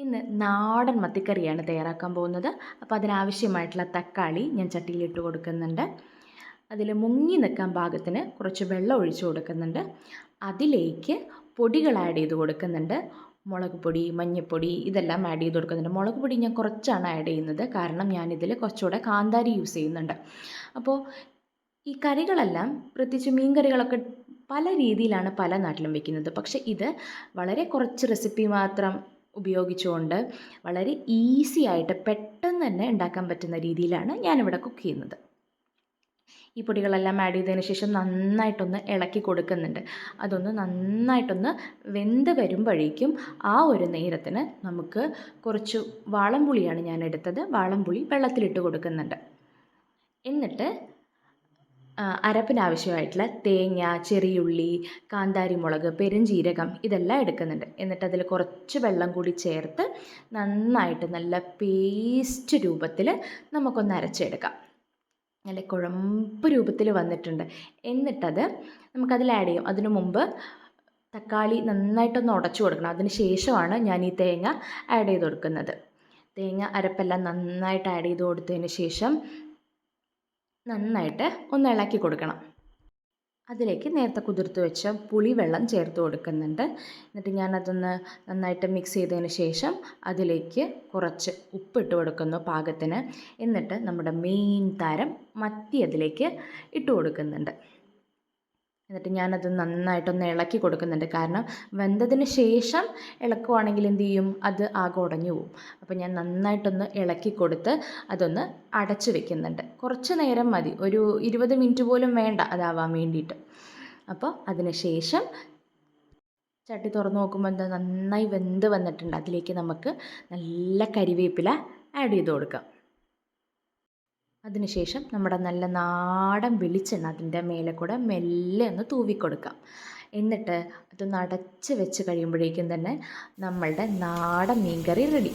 ഇന്ന് നാടൻ മത്തിക്കറിയാണ് തയ്യാറാക്കാൻ പോകുന്നത്. അപ്പോൾ അതിനാവശ്യമായിട്ടുള്ള തക്കാളി ഞാൻ ചട്ടിയിലിട്ട് കൊടുക്കുന്നുണ്ട്. അതിൽ മുങ്ങി നിൽക്കാൻ പാകത്തിന് കുറച്ച് വെള്ളം ഒഴിച്ച് കൊടുക്കുന്നുണ്ട്. അതിലേക്ക് പൊടികൾ ആഡ് ചെയ്ത് കൊടുക്കുന്നുണ്ട്. മുളക് പൊടി, മഞ്ഞൾപ്പൊടി ഇതെല്ലാം ആഡ് ചെയ്ത് കൊടുക്കുന്നുണ്ട്. മുളക് പൊടി ഞാൻ കുറച്ചാണ് ആഡ് ചെയ്യുന്നത്, കാരണം ഞാനിതിൽ കുറച്ചുകൂടെ കാന്താരി യൂസ് ചെയ്യുന്നുണ്ട്. അപ്പോൾ ഈ കറികളെല്ലാം, പ്രത്യേകിച്ച് മീൻ കറികളൊക്കെ പല രീതിയിലാണ് പല നാട്ടിലും വെക്കുന്നത്. പക്ഷേ ഇത് വളരെ കുറച്ച് റെസിപ്പി മാത്രം ഉപയോഗിച്ചുകൊണ്ട് വളരെ ഈസി ആയിട്ട് പെട്ടെന്ന് തന്നെ ഉണ്ടാക്കാൻ പറ്റുന്ന രീതിയിലാണ് ഞാനിവിടെ കുക്ക് ചെയ്യുന്നത്. ഈ പൊടികളെല്ലാം ആഡ് ചെയ്തതിന് ശേഷം നന്നായിട്ടൊന്ന് ഇളക്കി കൊടുക്കുന്നുണ്ട്. അതൊന്ന് നന്നായിട്ടൊന്ന് വെന്ത് വരുമ്പോഴേക്കും ആ ഒരു നേരത്തിന് നമുക്ക് കുറച്ച് വാളംപുളിയാണ് ഞാൻ എടുത്തത്. വാളംപുളി വെള്ളത്തിലിട്ട് കൊടുക്കുന്നുണ്ട്. എന്നിട്ട് അരപ്പിനാവശ്യമായിട്ടുള്ള തേങ്ങ, ചെറിയുള്ളി, കാന്താരി മുളക്, പെരുംജീരകം ഇതെല്ലാം എടുക്കുന്നുണ്ട്. എന്നിട്ട് അതിൽ കുറച്ച് വെള്ളം കൂടി ചേർത്ത് നന്നായിട്ട് നല്ല പേസ്റ്റ് രൂപത്തിൽ നമുക്കൊന്ന് അരച്ചെടുക്കാം. നല്ല കുഴമ്പ് രൂപത്തിൽ വന്നിട്ടുണ്ട്. എന്നിട്ടത് നമുക്കതിൽ ആഡ് ചെയ്യും. അതിനു മുമ്പ് തക്കാളി നന്നായിട്ടൊന്ന് ഉടച്ചു കൊടുക്കണം. അതിന് ശേഷമാണ് ഞാൻ ഈ തേങ്ങ ആഡ് ചെയ്ത് കൊടുക്കുന്നത്. തേങ്ങ അരപ്പെല്ലാം നന്നായിട്ട് ആഡ് ചെയ്ത് കൊടുത്തതിന് ശേഷം നന്നായിട്ട് ഒന്ന് ഇളക്കി കൊടുക്കണം. അതിലേക്ക് നേരത്തെ കുതിർത്ത് വെച്ച പുളിവെള്ളം ചേർത്ത് കൊടുക്കുന്നുണ്ട്. എന്നിട്ട് ഞാനതൊന്ന് നന്നായിട്ട് മിക്സ് ചെയ്തതിന് ശേഷം അതിലേക്ക് കുറച്ച് ഉപ്പിട്ട് കൊടുക്കുന്നു പാകത്തിന്. എന്നിട്ട് നമ്മുടെ മെയിൻ താരം മത്തി അതിലേക്ക് ഇട്ട് കൊടുക്കുന്നുണ്ട്. എന്നിട്ട് ഞാനത് നന്നായിട്ടൊന്ന് ഇളക്കി കൊടുക്കുന്നുണ്ട്. കാരണം വെന്തതിന് ശേഷം ഇളക്കുവാണെങ്കിൽ എന്ത് ചെയ്യും, അത് ആകെ ഉടഞ്ഞു പോവും. അപ്പോൾ ഞാൻ നന്നായിട്ടൊന്ന് ഇളക്കി കൊടുത്ത് അതൊന്ന് അടച്ച് വെക്കുന്നുണ്ട്. കുറച്ച് നേരം മതി, ഒരു 20 മിനിറ്റ് പോലും വേണ്ട അതാവാൻ വേണ്ടിയിട്ട്. അപ്പോൾ അതിന് ശേഷം ചട്ടി തുറന്ന് നോക്കുമ്പോൾ എന്താ നന്നായി വെന്ത് വന്നിട്ടുണ്ട്. അതിലേക്ക് നമുക്ക് നല്ല കരിവേപ്പില ആഡ് ചെയ്ത് കൊടുക്കാം. അതിനുശേഷം നമ്മുടെ നല്ല നാടൻ വെളിച്ചെണ്ണ അതിൻ്റെ മേലെ കൂടെ മെല്ലെ ഒന്ന് തൂവിക്കൊടുക്കാം. എന്നിട്ട് അതൊന്ന് അടച്ച് വെച്ച് കഴിയുമ്പോഴേക്കും തന്നെ നമ്മളുടെ നാടൻ മീൻകറി റെഡി.